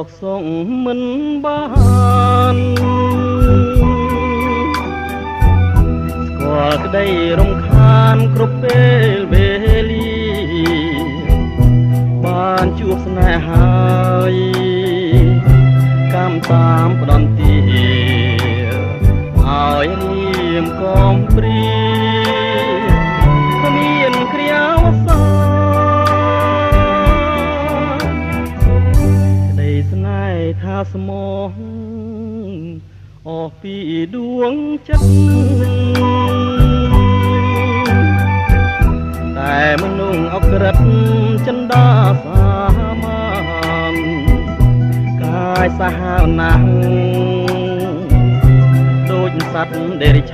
កសងមិនបានស្គាល់ក្តីរំខានគ្រប់ពេលវេលាបានជួបស្នេហាហើយកម្មតាមផ្ដន់ទាឲ្យរៀមកំព្រាគ្មានគ្រាវសាក្តីស្នេហ៍ថាស្មោះអស់ពីដួងចិត្តតែមនុស្សអក្រិតចិន្តាសាមានកាយសាហាវណាស់ដូចសត្វដេរិឆាន